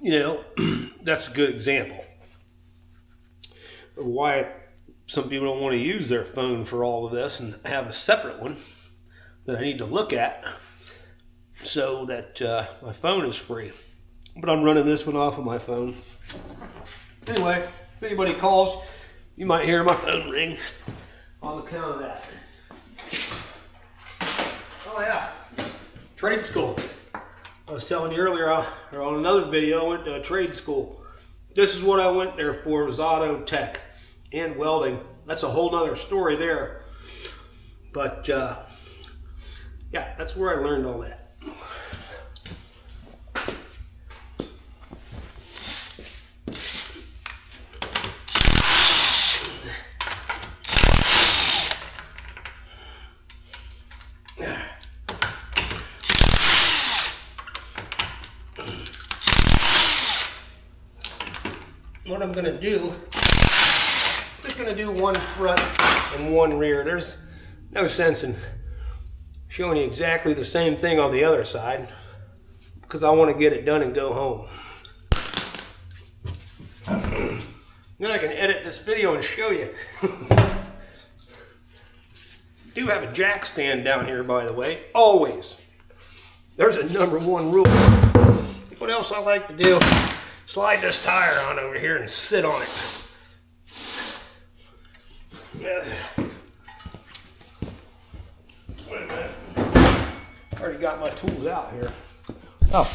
you know, that's a good example of why some people don't want to use their phone for all of this and have a separate one that I need to look at so that my phone is free. But I'm running this one off of my phone. Anyway, if anybody calls, you might hear my phone ring on account of that. Oh yeah, trade school. I was telling you earlier, or on another video, I went to a trade school. This is what I went there for, was auto tech and welding. That's a whole nother story there. But yeah, that's where I learned all that. What I'm going to do, I'm just going to do one front and one rear. There's no sense in showing you exactly the same thing on the other side because I want to get it done and go home. Then I can edit this video and show you. Do have a jack stand down here, by the way, always. There's a #1 rule. What else I like to do? Slide this tire on over here and sit on it. Wait a minute. Already got my tools out here. Oh,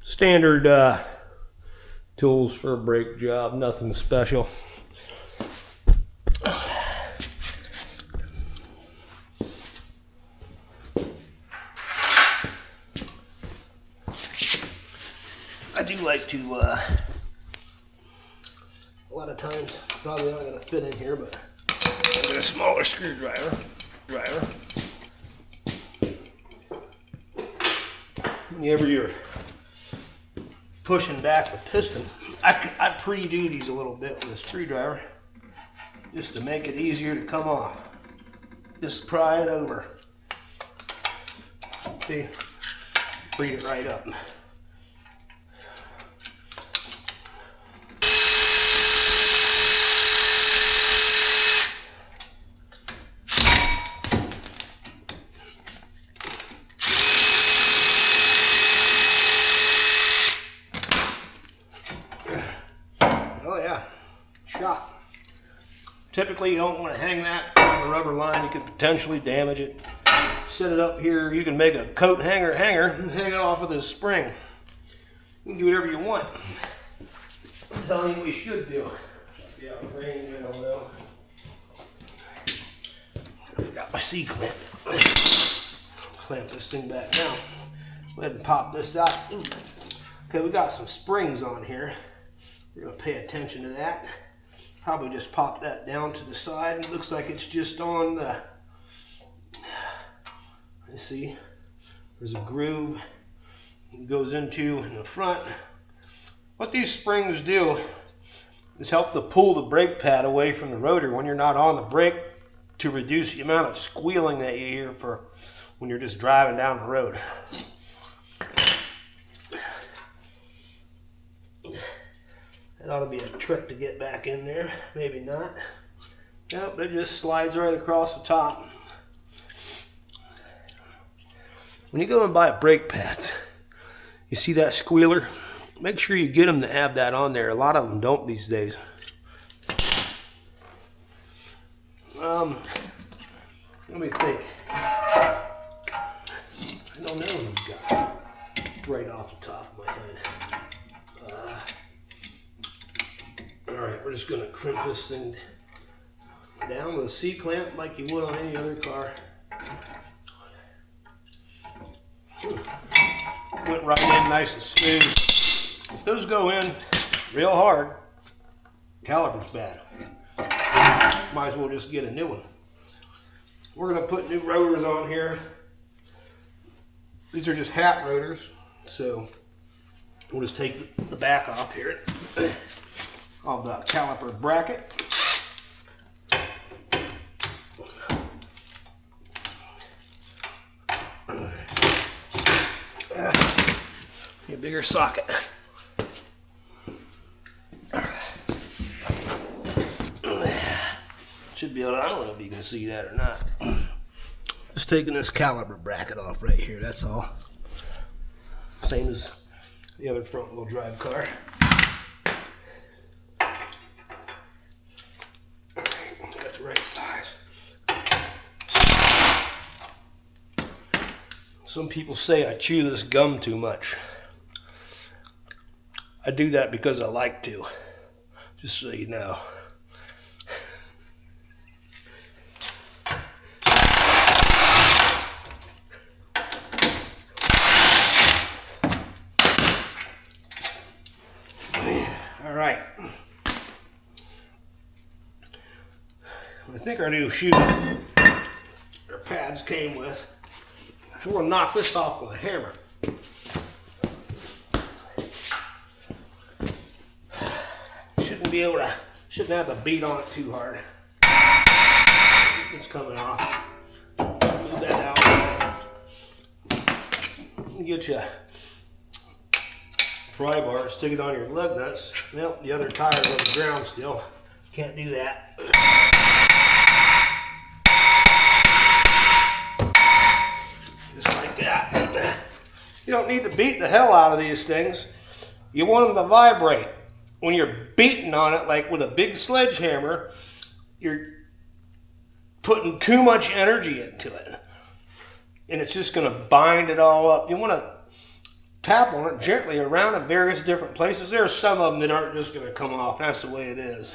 standard tools for a brake job, nothing special. I do like to, a lot of times, probably not going to fit in here, but I've got a smaller screwdriver. Whenever you're pushing back the piston, I pre-do these a little bit with a screwdriver, just to make it easier to come off. Just pry it over. See, free it right up. Oh yeah, shot. Typically you don't want to hang that on the rubber line. You could potentially damage it. Set it up here. You can make a coat hanger and hang it off of this spring. You can do whatever you want. I'm telling you what you should do. Yeah, range, I don't know. I've got my C-clamp. Clamp this thing back down. Go ahead and pop this out. Okay, we got some springs on here. We're going to pay attention to that. Probably just pop that down to the side. It looks like it's just on the... You see, there's a groove it goes into in the front. What these springs do is help to pull the brake pad away from the rotor when you're not on the brake, to reduce the amount of squealing that you hear for when you're just driving down the road. That ought to be a trick to get back in there. Maybe not. Nope, it just slides right across the top. When you go and buy brake pads, you see that squealer? Make sure you get them to have that on there. A lot of them don't these days. Let me think. I don't know what we've got right off the top of my head. Alright, we're just going to crimp this thing down with a C-clamp like you would on any other car. Went right in nice and smooth. If those go in real hard, caliper's bad. Might as well just get a new one. We're going to put new rotors on here. These are just hat rotors, so we'll just take the back off here of the caliper bracket. A bigger socket. Should be able to, I don't know if you can see that or not. Just taking this caliper bracket off right here, that's all. Same as the other front wheel drive car. Got the right size. Some people say I chew this gum too much. I do that because I like to, just so you know. All right. I think our new shoes, our pads came with. So we're gonna knock this off with a hammer. Shouldn't have to beat on it too hard. It's coming off. Move that out. Get you a pry bar, stick it on your lug nuts. Well, the other tire's on the ground still. Can't do that. Just like that. You don't need to beat the hell out of these things. You want them to vibrate. When you're beating on it, like with a big sledgehammer, you're putting too much energy into it. And it's just going to bind it all up. You want to tap on it gently around in various different places. There are some of them that aren't just going to come off. That's the way it is.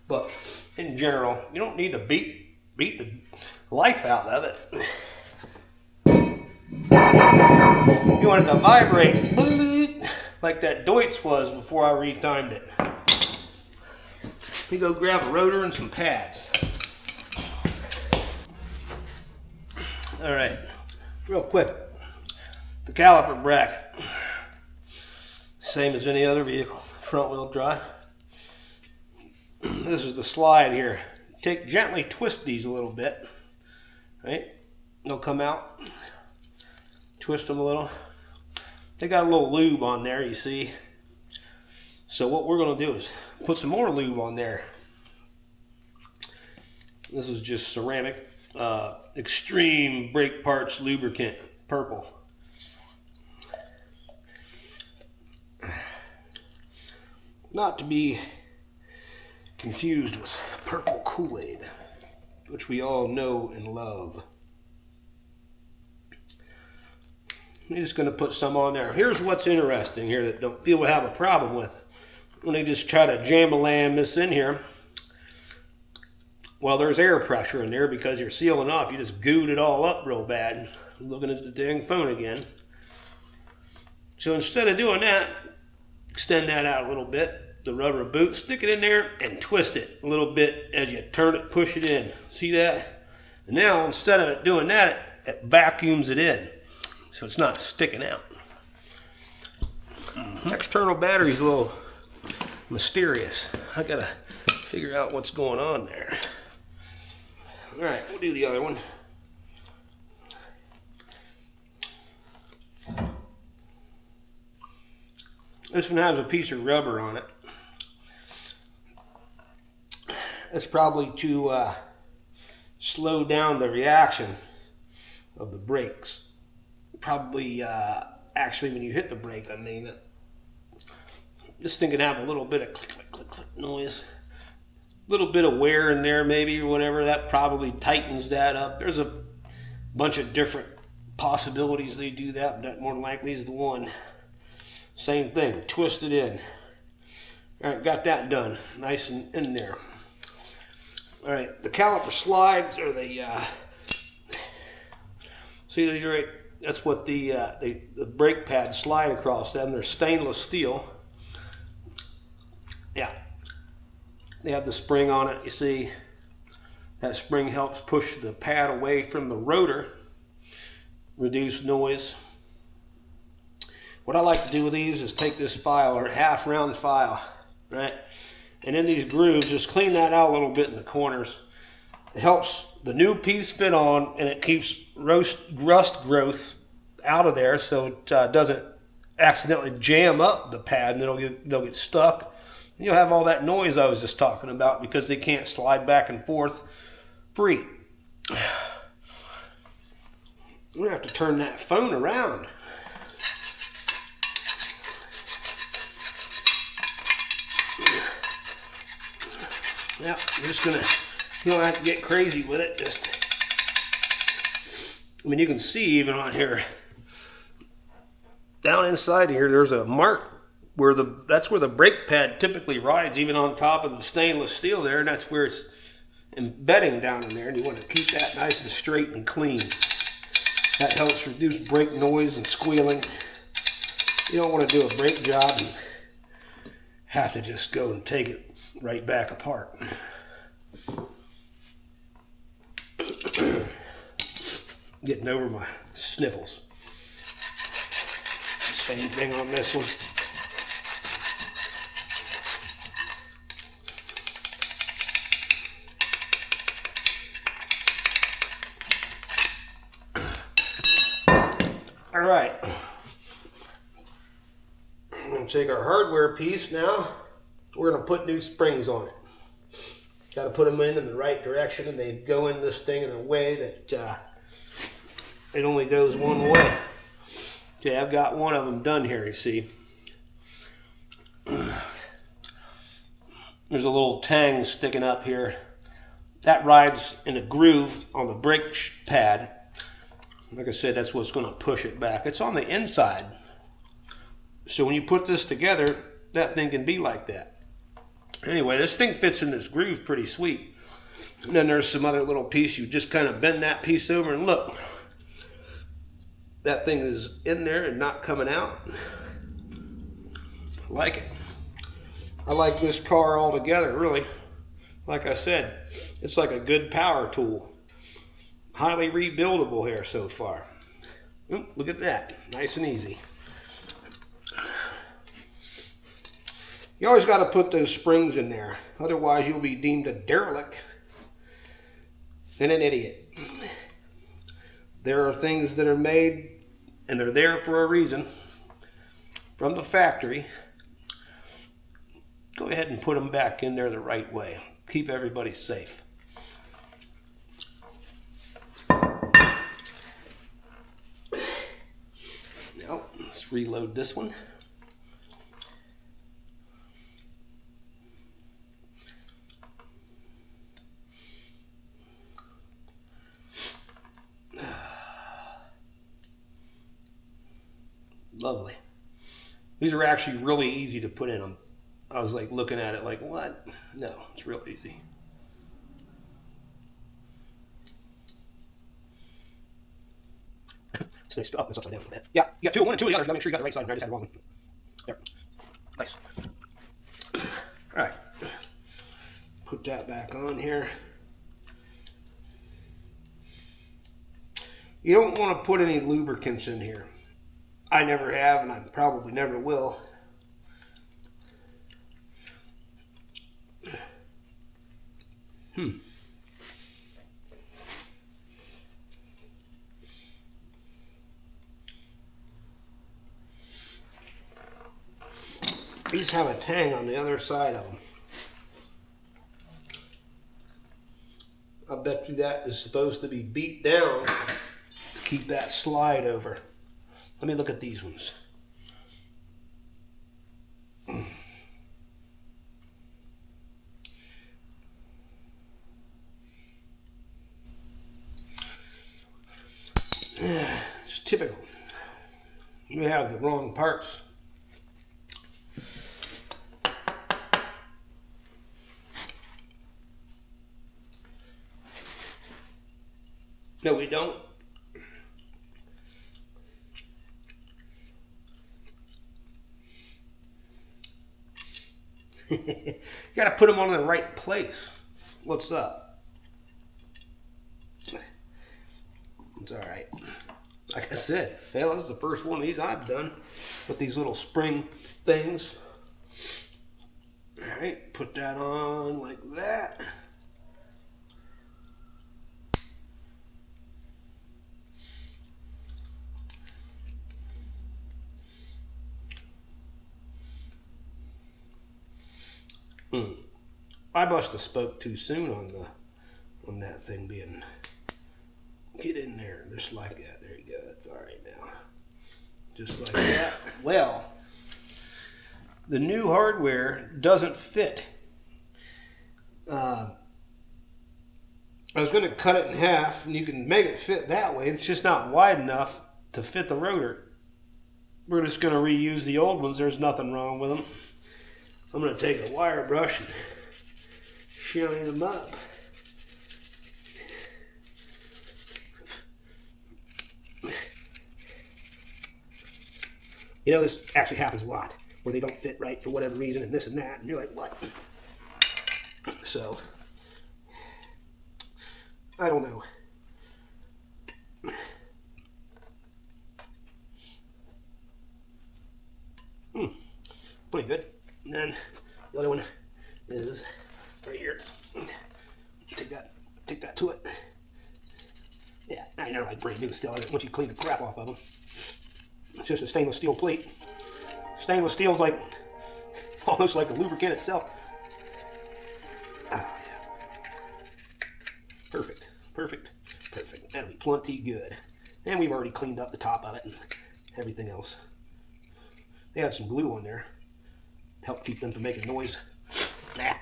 But in general, you don't need to beat the life out of it. You want it to vibrate like that Deutz was before I retimed it. Let me go grab a rotor and some pads. All right, real quick, the caliper bracket, same as any other vehicle, front wheel drive. This is the slide here. Gently twist these a little bit, right? They'll come out. Twist them a little. They got a little lube on there, you see. So what we're going to do is put some more lube on there. This is just ceramic, extreme brake parts lubricant, purple. Not to be confused with purple Kool-Aid, which we all know and love. I'm just going to put some on there. Here's what's interesting here that don't people have a problem with. When they just try to jam-a-lam this in here, well, there's air pressure in there because you're sealing off. You just gooed it all up real bad. I'm looking at the dang phone again. So instead of doing that, extend that out a little bit, the rubber boot, stick it in there and twist it a little bit as you turn it, push it in. See that? And now, instead of doing that, it vacuums it in. So it's not sticking out. External battery's a little mysterious. I gotta figure out what's going on there. All right, we'll do the other one. This one has a piece of rubber on it. That's probably to slow down the reaction of the brakes. Probably, actually, when you hit the brake, I mean, this thing can have a little bit of click, click, click, click noise. A little bit of wear in there, maybe, or whatever. That probably tightens that up. There's a bunch of different possibilities they do that, but that more than likely is the one. Same thing, twist it in. All right, got that done. Nice and in there. All right, the caliper slides are the, see these right? That's what the brake pads slide across them. They're stainless steel. Yeah. They have the spring on it. You see, that spring helps push the pad away from the rotor, reduce noise. What I like to do with these is take this file, or half round file, right? And in these grooves, just clean that out a little bit in the corners. It helps the new piece fit on, and it keeps rust growth out of there, so it doesn't accidentally jam up the pad, and they'll get stuck You'll have all that noise I was just talking about because they can't slide back and forth free. I'm going to have to turn that phone around. Yeah, I'm just going to, you don't have to get crazy with it. Just, I mean, you can see even on here, down inside here, there's a mark where that's where the brake pad typically rides, even on top of the stainless steel there, and that's where it's embedding down in there, and you want to keep that nice and straight and clean. That helps reduce brake noise and squealing. You don't want to do a brake job and have to just go and take it right back apart. Getting over my sniffles. Same thing on this one. All right. I'm going to take our hardware piece now. We're going to put new springs on it. Got to put them in the right direction, and they go in this thing in a way that it only goes one way. Okay, I've got one of them done here, you see. There's a little tang sticking up here. That rides in a groove on the brake pad. Like I said, that's what's going to push it back. It's on the inside. So when you put this together, that thing can be like that. Anyway, this thing fits in this groove pretty sweet. And then there's some other little piece. You just kind of bend that piece over and look. That thing is in there and not coming out. I like it. I like this car altogether, really. Like I said, it's like a good power tool. Highly rebuildable here so far. Ooh, look at that. Nice and easy. You always got to put those springs in there. Otherwise, you'll be deemed a derelict and an idiot. There are things that are made, and they're there for a reason, from the factory. Go ahead and put them back in there the right way. Keep everybody safe. Now, let's reload this one. Lovely. These are actually really easy to put in them. I was like looking at it like, what? No, it's real easy. It's nice. Oh, it's upside down a little bit. Yeah, you got two of one and two of the others. Gotta make sure you got the right side. I just had the wrong one. There. Nice. All right. Put that back on here. You don't want to put any lubricants in here. I never have, and I probably never will. These have a tang on the other side of them. I bet you that is supposed to be beat down to keep that slide over. Let me look at these ones. It's typical. We have the wrong parts. No, we don't. You got to put them on the right place. What's up? It's all right. Like I said, hell, this is the first one of these I've done with these little spring things. All right, put that on like that. I must have spoke too soon on that thing being. Get in there, just like that. There you go. That's all right now. Just like that. Well, the new hardware doesn't fit. I was going to cut it in half, and you can make it fit that way. It's just not wide enough to fit the rotor. We're just going to reuse the old ones. There's nothing wrong with them. I'm going to take a wire brush and shine them up. You know, this actually happens a lot, where they don't fit right for whatever reason, and this and that, and you're like, what? So, I don't know. Pretty good. And then the other one is right here. Take that to it. Yeah, now you're like brand new still. Once you clean the crap off of them. It's just a stainless steel plate. Stainless steel's like almost like the lubricant itself. Ah, yeah. Perfect, perfect, perfect. That'll be plenty good. And we've already cleaned up the top of it and everything else. They had some glue on there to help keep them from making noise. Nah.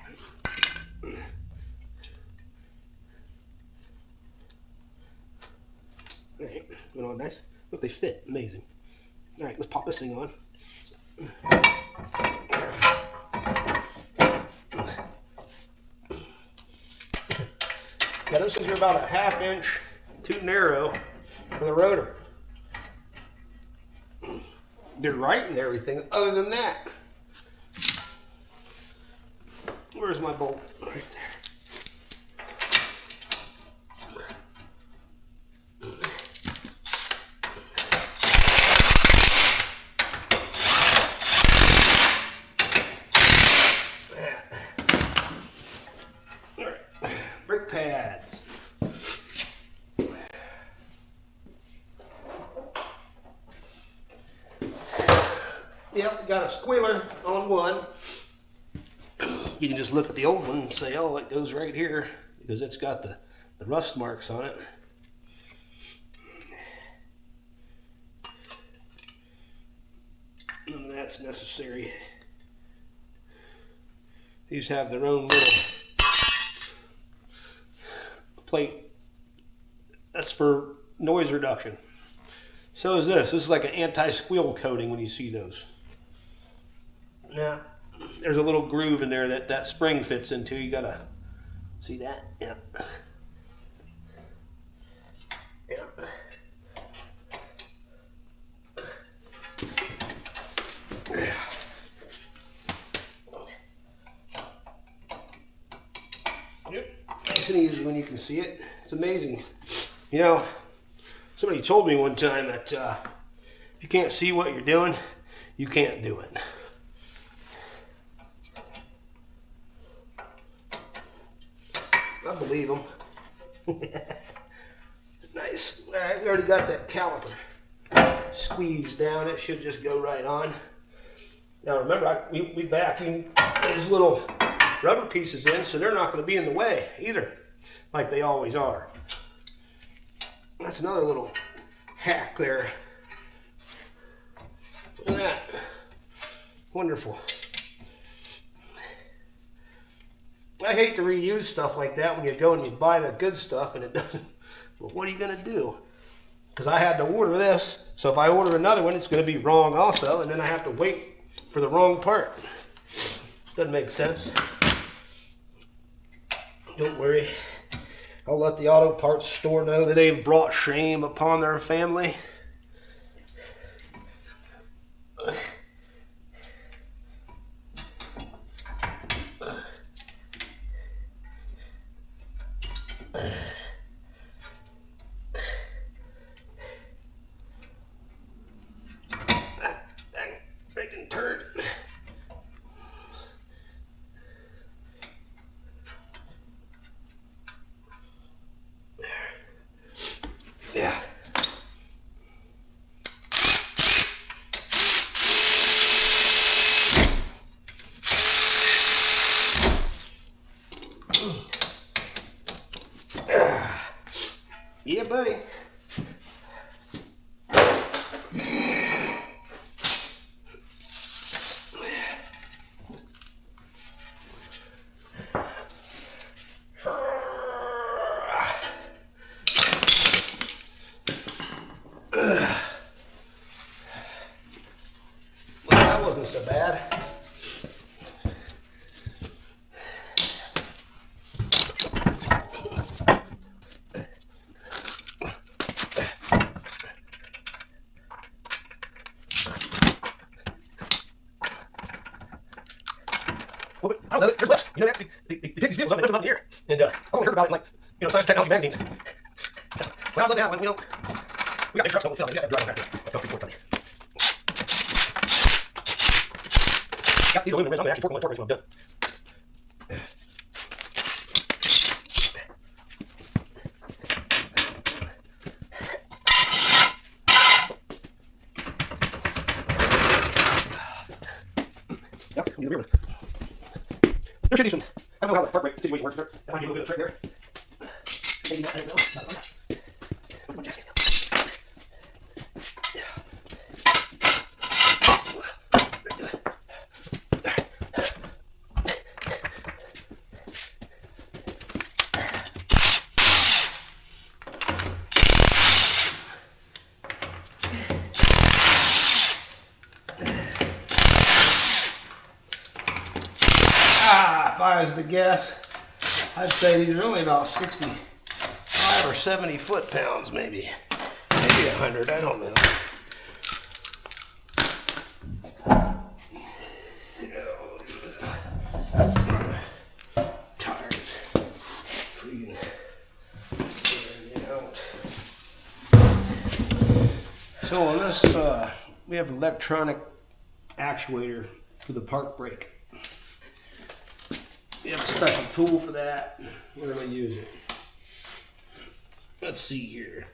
All right, went on nice. Look, they fit. Amazing. All right, let's pop this thing on. Yeah, those things are about a ½ inch too narrow for the rotor. They're right and everything, other than that. Where's my bolt? Right there. Brake pads. Yep, got a squealer on one. You can just look at the old one and say, oh, it goes right here because it's got the rust marks on it. None of that's necessary. These have their own little plate. That's for noise reduction. So is this. This is like an anti-squeal coating when you see those. Now, there's a little groove in there that spring fits into. You gotta see that? Yeah. Yeah. Yep. Nice and easy when you can see it. It's amazing. You know, somebody told me one time that if you can't see what you're doing, you can't do it. I believe them. Nice. All right, we already got that caliper squeezed down. It should just go right on. Now remember, we vacuumed those little rubber pieces in, so they're not going to be in the way either, like they always are. That's another little hack there. Look at that. Wonderful. I hate to reuse stuff like that when you go and you buy the good stuff and it doesn't. Well, what are you going to do? Because I had to order this, so if I order another one, it's going to be wrong also, and then I have to wait for the wrong part. Doesn't make sense. Don't worry. I'll let the auto parts store know that they've brought shame upon their family. Dang, freaking turd. Yeah. Yeah, buddy. Well, that wasn't so bad. Well, I don't know. There's less. You know, they pick these vehicles up and lift them up in the air. And I only heard about it in, like, you know, science technology magazines. Well, I look out when we got big trucks, so we'll fill it. We got to drive back there. Don't be poor, got these aluminum rims on there. Actually, pork rims when I'm done. Yep, need the rear one. There should be some. I don't know how the park brake situation works. There might be a little bit of a trick there. Maybe not. I don't know. Not like that. Where's my jacket? If I was to guess, I'd say these are only about 65 or 70 foot-pounds, maybe 100. I don't know. Tires, freaking wearing out. So on this, we have an electronic actuator for the park brake. We have a special tool for that. We're going to use it. Let's see here.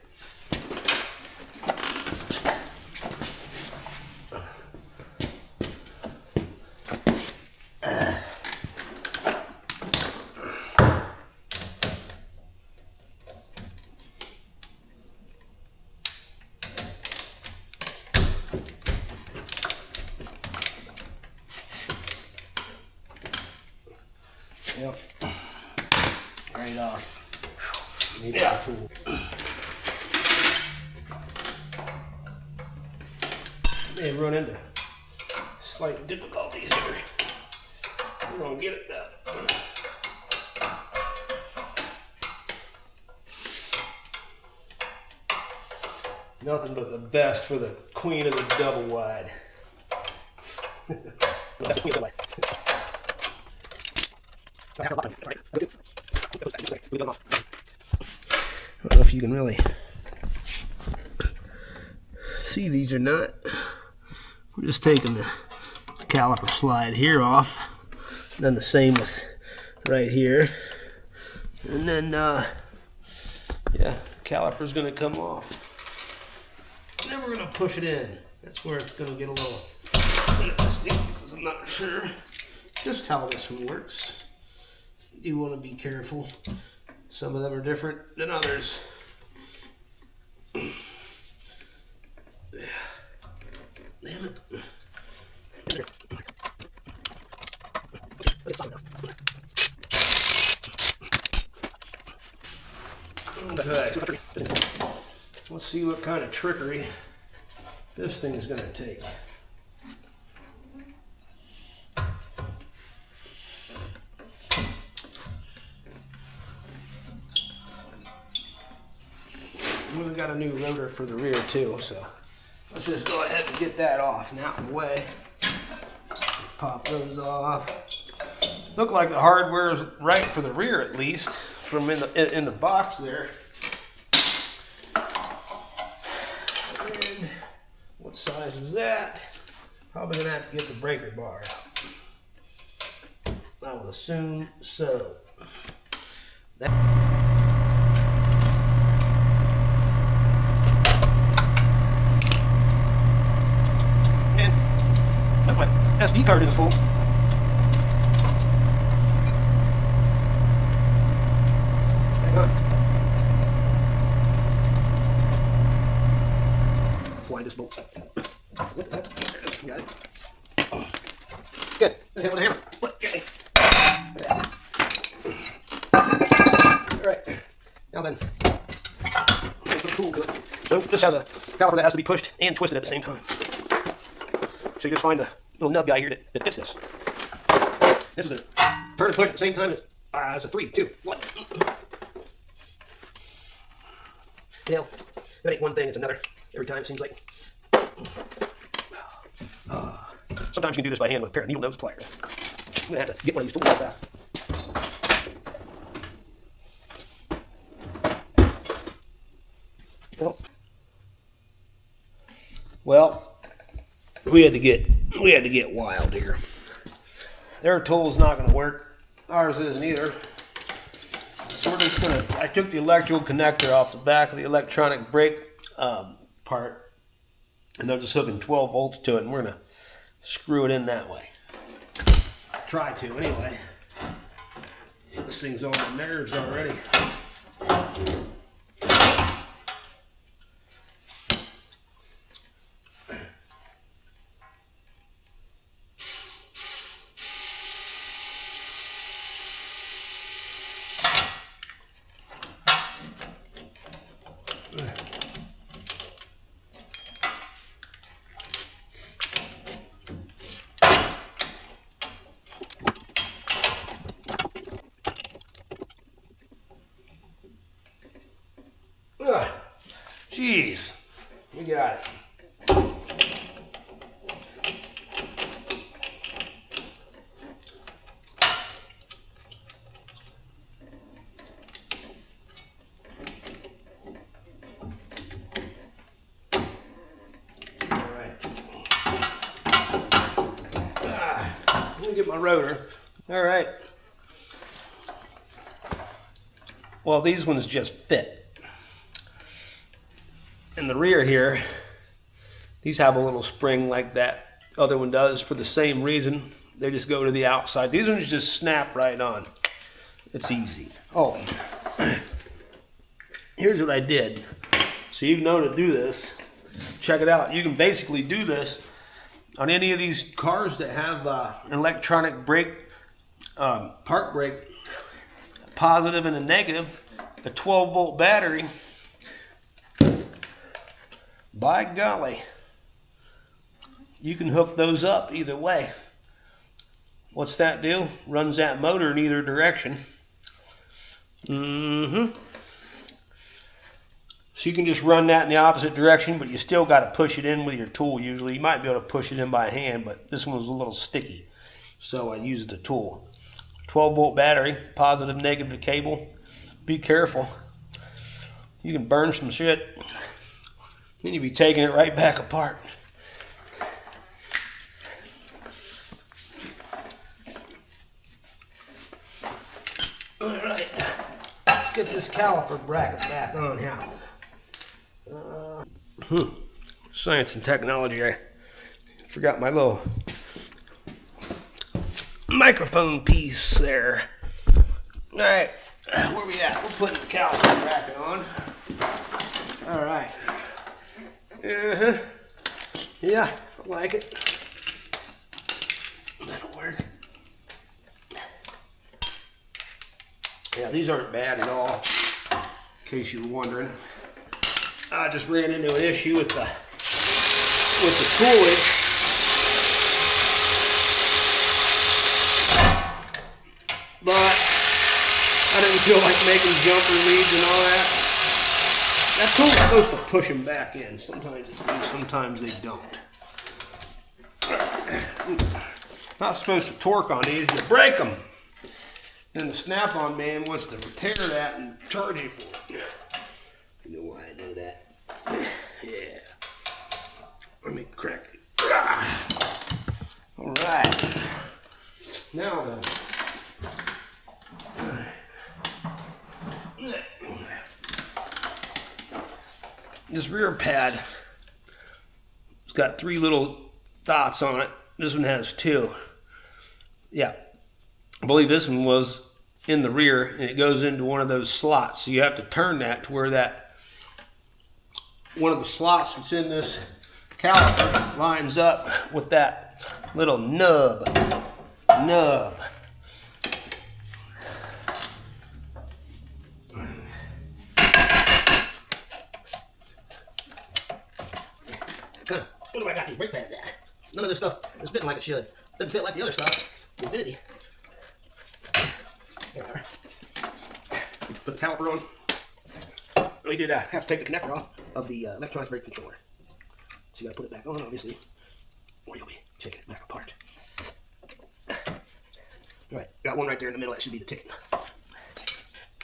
Yep. Right off. Need that tool. May run into slight difficulties here. We're gonna get it done. Nothing but the best for the queen of the double wide. That's the queen of the wide. I don't know if you can really see these or not. We're just taking the caliper slide here off. Then the same with right here. And then, yeah, caliper's going to come off. And then we're going to push it in. That's where it's going to get a little sticky because I'm not sure just how this one works. You want to be careful. Some of them are different than others. Damn it. Okay. Let's see what kind of trickery this thing is going to take. We've got a new rotor for the rear too, so let's just go ahead and get that off and out of the way. Pop those off. Look like the hardware is right for the rear, at least from in the box there. And what size is that? Probably gonna have to get the breaker bar out. I would assume so. My SD card isn't full. Hang on. Now then, put a tool to it. So this has a caliper that has to be pushed and twisted at the same time. So you just find the little nub guy here that fits this. This is a turn and push at the same time. It's a 3, 2, 1. You know, that ain't one thing, it's another. Every time it seems like. Sometimes you can do this by hand with a pair of needle nose pliers. I'm gonna have to get one of these tools like that. Well, we had to get wild here. Their tool's not gonna work. Ours isn't either. So we're just gonna. I took the electrical connector off the back of the electronic brake part, and I'm just hooking 12 volts to it, and we're gonna screw it in that way. Try to anyway. This thing's on my nerves already. Jeez, we got it. All right. Let me get my rotor. All right. Well, these ones just fit. In the rear here, these have a little spring like that other one does for the same reason. They just go to the outside. These ones just snap right on. It's easy. Oh, here's what I did. So you know to do this. Check it out. You can basically do this on any of these cars that have an electronic brake, park brake, positive and a negative, a 12-volt battery. By golly, you can hook those up either way. What's that do? Runs that motor in either direction. So you can just run that in the opposite direction, but you still got to push it in with your tool usually. You might be able to push it in by hand, but this one was a little sticky, so I used the tool. 12-volt battery, positive, negative cable. Be careful. You can burn some shit. Then you'll be taking it right back apart. All right, let's get this caliper bracket back on now. Science and technology. I forgot my little microphone piece there. All right, where we at? We're putting the caliper bracket on. All right. Yeah, I like it. That'll work. Yeah, these aren't bad at all, in case you were wondering. I just ran into an issue with the coolage. But I didn't feel like making jumper leads and all that. That tool's supposed to push them back in. Sometimes it does, sometimes they don't. Not supposed to torque on these, you break them. Then the snap-on man wants to repair that and charge you for it. You know why I know that? Yeah. Let me crack it. All right. Now then. This rear pad, it's got 3 little dots on it. This one has 2. Yeah, I believe this one was in the rear, and it goes into one of those slots. So you have to turn that to where that one of the slots that's in this caliper lines up with that little nub. Kind of wonder where I got these brake pads at. None of this stuff is fitting like it should. Doesn't fit like the other stuff. The Infinity. There we are. Put the caliper on. We did have to take the connector off of the electronic brake controller. So you got to put it back on, obviously, or you'll be taking it back apart. All right, got one right there in the middle. That should be the ticket.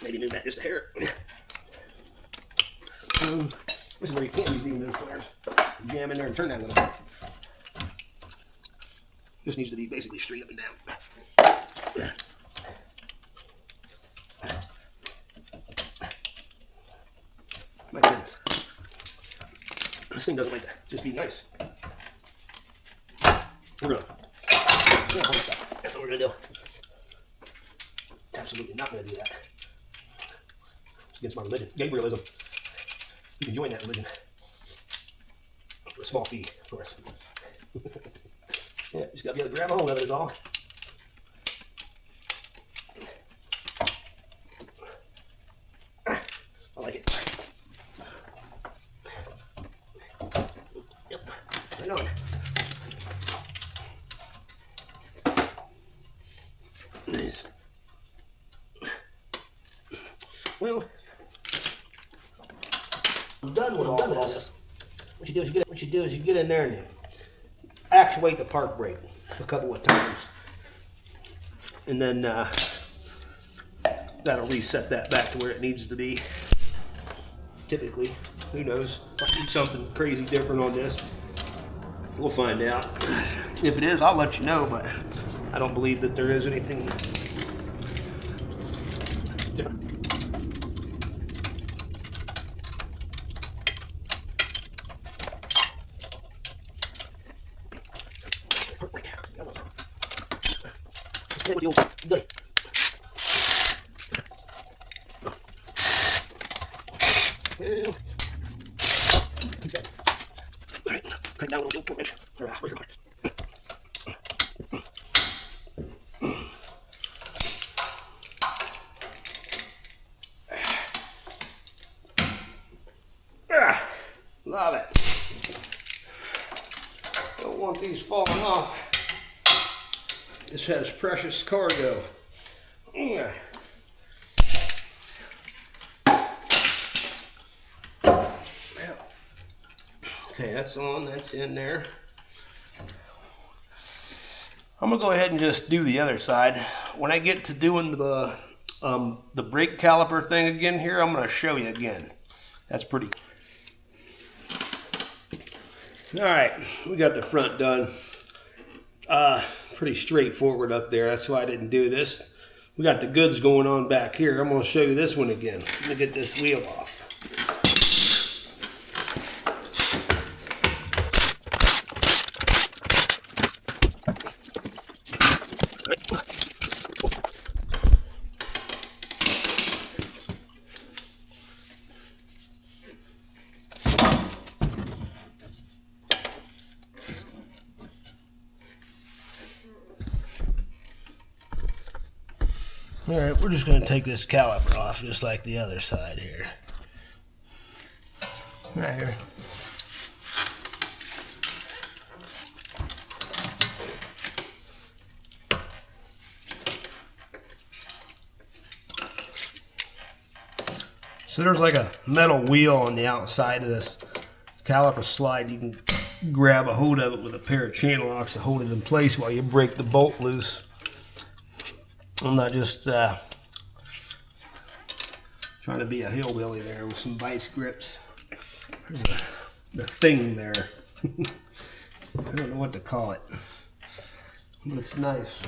Maybe move that just a hair. This is where you can't use even those pliers. Jam in there and turn that a little bit. This needs to be basically straight up and down. My goodness. This thing doesn't like to just be nice. We're going to that's what we're going to do. Absolutely not going to do that. It's against my religion. Gabrielism. You can join that religion. For a small fee, of course. Yeah, just got to be able to grab a hold of it is all. I like it. Yep, right on. Nice. Well, I'm done with all this. What you do is you get in there and you actuate the park brake a couple of times, and then that'll reset that back to where it needs to be. Typically, who knows? I'll do something crazy different on this. We'll find out. If it is, I'll let you know, but I don't believe that there is anything different. With the old goodie. Well, keep that. All right, crank down a little bit. All right, break apart. Love it. Don't want these falling off. This has precious cargo. Okay, that's on, that's in there. I'm gonna go ahead and just do the other side. When I get to doing the brake caliper thing again here, I'm gonna show you again. That's pretty. All right, we got the front done. Pretty straightforward up there. That's why I didn't do this. We got the goods going on back here. I'm gonna show you this one again. Let me get this wheel off. All right, we're just going to take this caliper off just like the other side here. Right here. So there's like a metal wheel on the outside of this caliper slide. You can grab a hold of it with a pair of channel locks to hold it in place while you break the bolt loose. I'm not just trying to be a hillbilly there with some vice grips. There's the thing there. I don't know what to call it, but it's nice.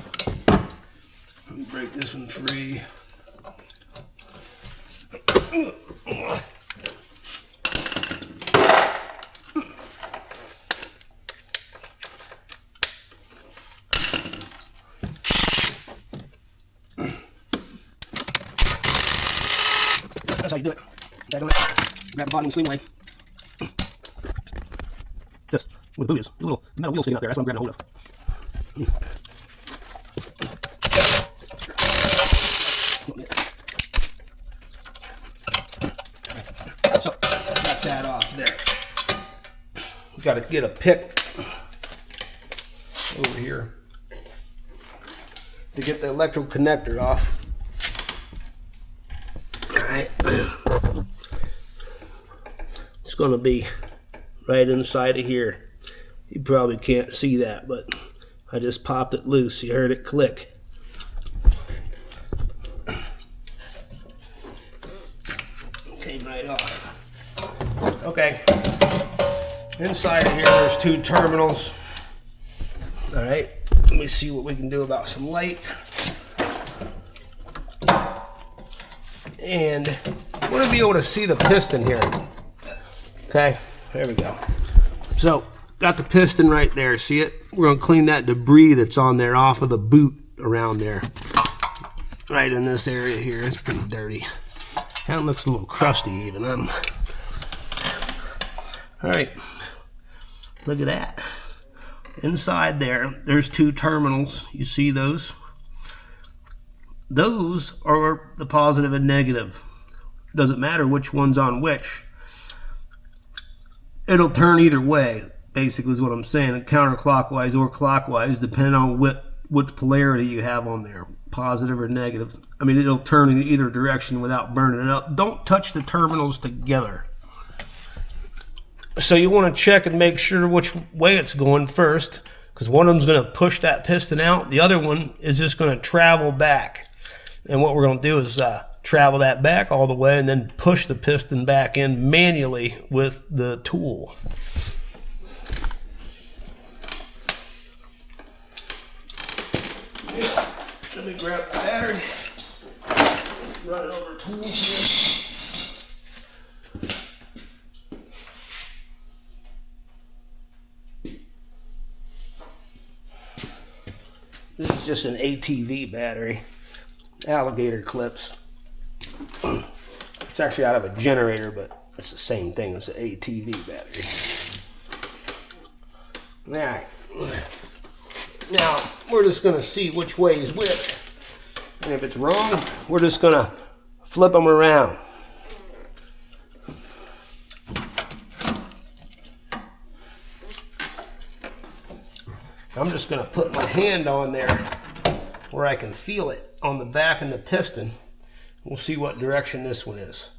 Let me break this one free. That's how you do it. Grab the bottom of the swing way. Just with the boot is a little metal wheel sticking out there. That's what I'm grabbing a hold of. So, got that off there. got to get a pick over here to get the electrical connector off. All right. It's going to be right inside of here. You probably can't see that, but I just popped it loose. You heard it click. Came right off. Okay. Inside of here, there's two terminals. All right. Let me see what we can do about some light. And I want to be able to see the piston here. Okay, there we go. So, got the piston right there. See it? We're going to clean that debris that's on there off of the boot around there. Right in this area here. It's pretty dirty. That looks a little crusty even. Alright. Look at that. Inside there, there's two terminals. You see those? Those are the positive and negative. Doesn't matter which one's on which. It'll turn either way, basically is what I'm saying, counterclockwise or clockwise, depending on what polarity you have on there, positive or negative. I mean, it'll turn in either direction without burning it up. Don't touch the terminals together. So you want to check and make sure which way it's going first, because one of them's going to push that piston out. The other one is just going to travel back. And what we're going to do is travel that back all the way and then push the piston back in manually with the tool. Let me grab the battery, run it over tools here. This is just an ATV battery, alligator clips. It's actually out of a generator, but it's the same thing as an ATV battery. Alright. Now, we're just going to see which way is which. And if it's wrong, we're just going to flip them around. I'm just going to put my hand on there where I can feel it on the back and the piston. We'll see what direction this one is.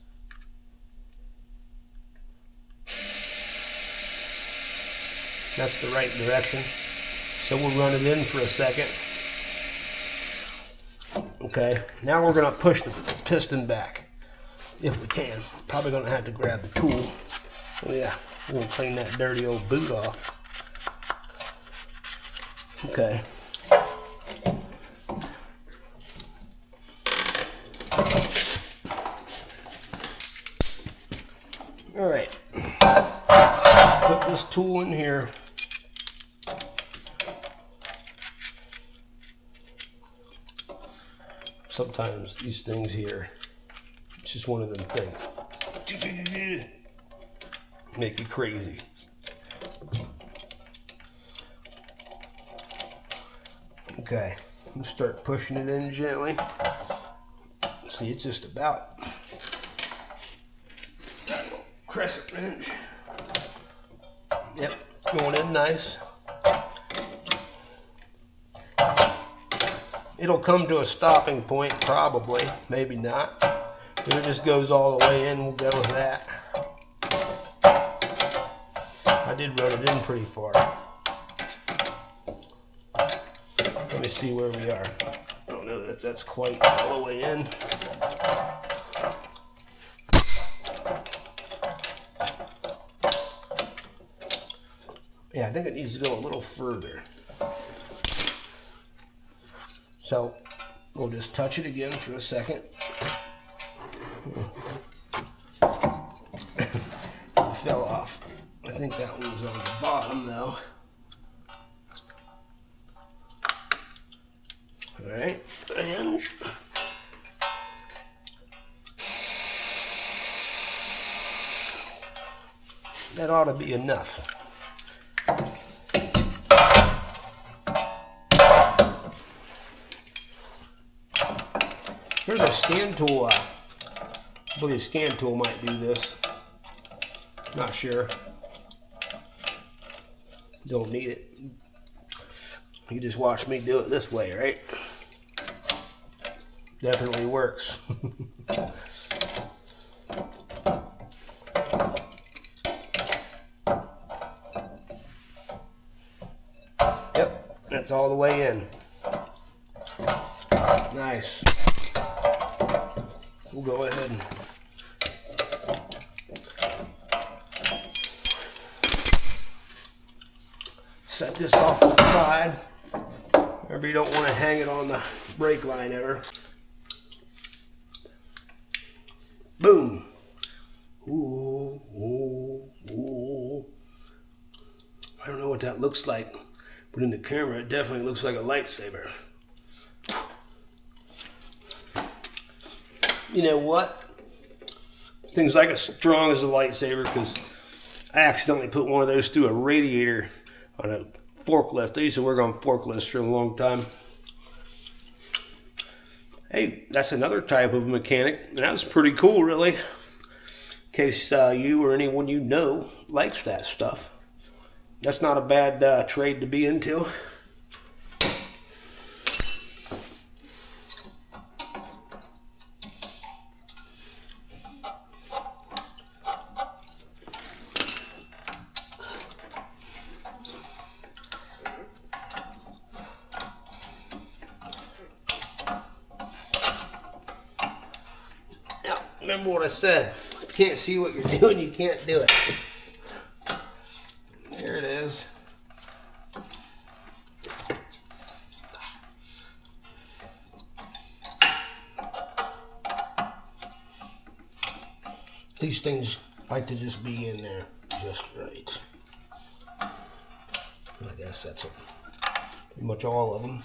That's the right direction. So we'll run it in for a second. Okay, now we're going to push the piston back if we can. Probably going to have to grab the tool. Oh yeah, we're going to clean that dirty old boot off. Okay. All right. Put this tool in here. Sometimes these things here, it's just one of them things. Make you crazy. Okay, I'm start pushing it in gently. See, it's just about crescent wrench. Yep, going in nice. It'll come to a stopping point, probably, maybe not. If it just goes all the way in, we'll go with that. I did run it in pretty far. Let me see where we are. I don't know that that's quite all the way in. Yeah, I think it needs to go a little further. So we'll just touch it again for a second. It fell off. I think that one was on the bottom though. All right, and that ought to be enough. Here's a scan tool. I believe a scan tool might do this. Not sure. Don't need it. You just watch me do it this way, right? Definitely works. Yep, that's all the way in. Nice. We'll go ahead and set this off to the side. Remember, you don't want to hang it on the brake line ever. Boom. Ooh, ooh, ooh. I don't know what that looks like, but in the camera, it definitely looks like a lightsaber. You know what? This thing's like as strong as a lightsaber because I accidentally put one of those through a radiator on a forklift. I used to work on forklifts for a long time. Hey, that's another type of mechanic, and that was pretty cool, really. In case you or anyone you know likes that stuff. That's not a bad trade to be into. Now, remember what I said. If you can't see what you're doing, you can't do it. There it is. These things like to just be in there just right. I guess that's it. Pretty much all of them.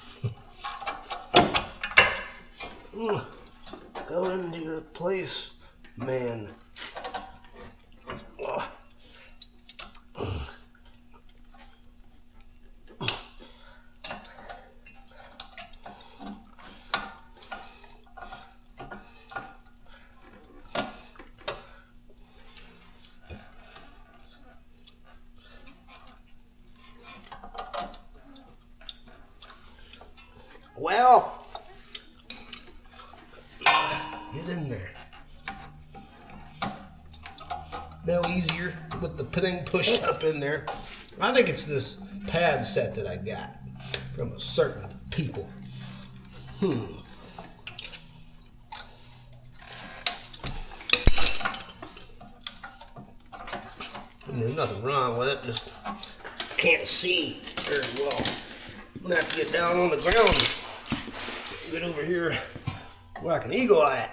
Go into your place, man. Well, get in there. No easier with the thing pushed up in there. I think it's this pad set that I got from a certain people. And there's nothing wrong with it, just can't see very well. I'm gonna have to get down on the ground. Get over here where I can eagle eye it.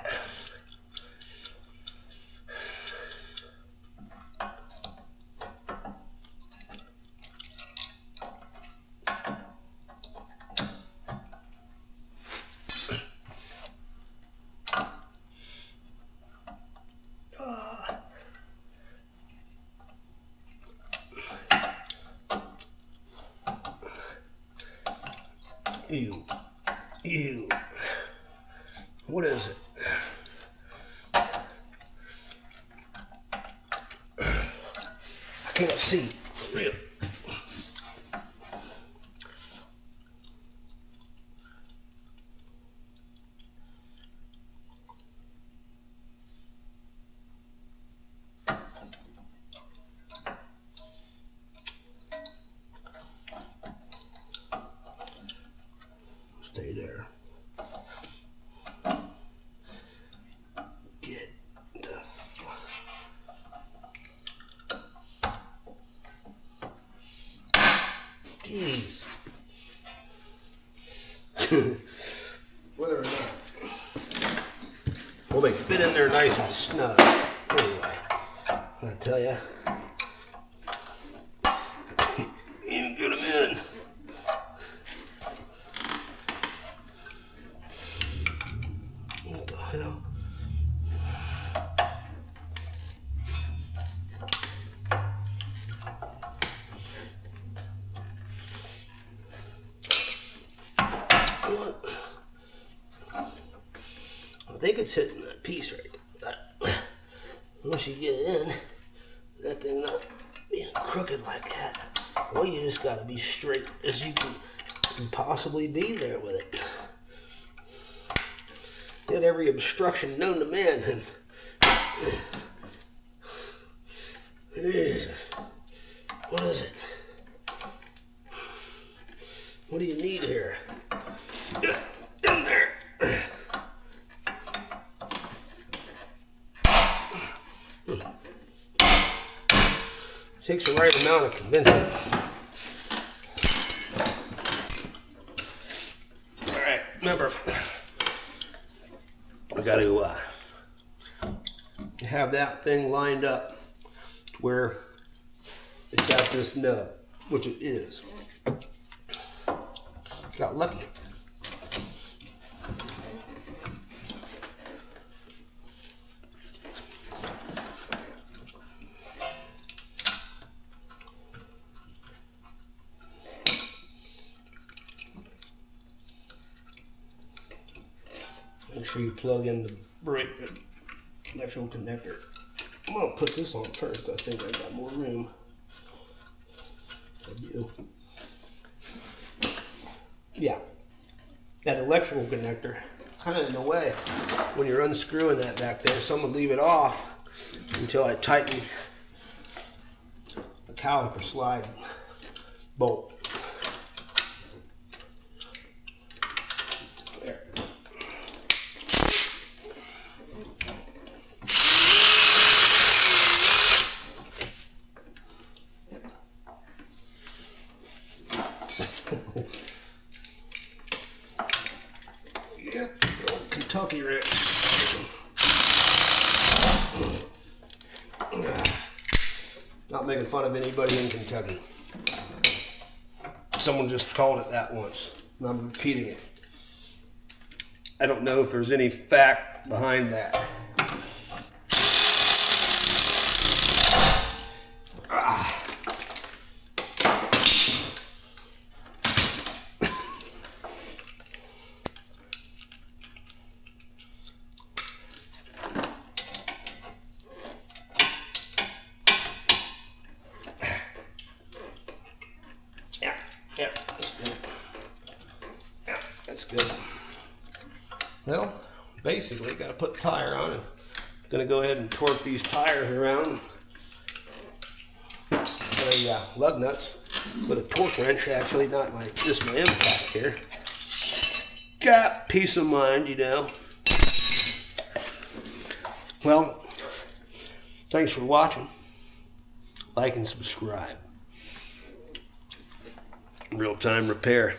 Ew. What is it? I can't see. For real. Stay there. Get the jeez. Whether or not. Well, they fit in there nice and snug. Anyway, I tell you, even get them in. What the hell? What? I think it's hitting that piece right there. Once you get it in, that thing not being crooked like that. Well, you just got to be straight as you can possibly be there with it. Get every obstruction known to man. And Jesus, what is it? What do you need here? Get in there. Takes the right amount of convincing. All right, remember, I got to have that thing lined up to where it's at this nub, which it is. Got lucky. Make sure you plug in the brake electrical connector. I'm gonna put this on first. I think I got more room. I do. Yeah, that electrical connector, kind of in the way when you're unscrewing that back there. So I'm gonna leave it off until I tighten the caliper slide bolt. There. Yep, old Kentucky wrench. Not making fun of anybody in Kentucky. Someone just called it that once, and I'm repeating it. I don't know if there's any fact behind that. Yeah, that's good. Yeah, that's good. Well, basically, got to put the tire on and going to go ahead and torque these tires around. A lug nuts with a torque wrench, actually, not my impact here. Got peace of mind, you know. Well, thanks for watching. Like and subscribe. Real-time repair.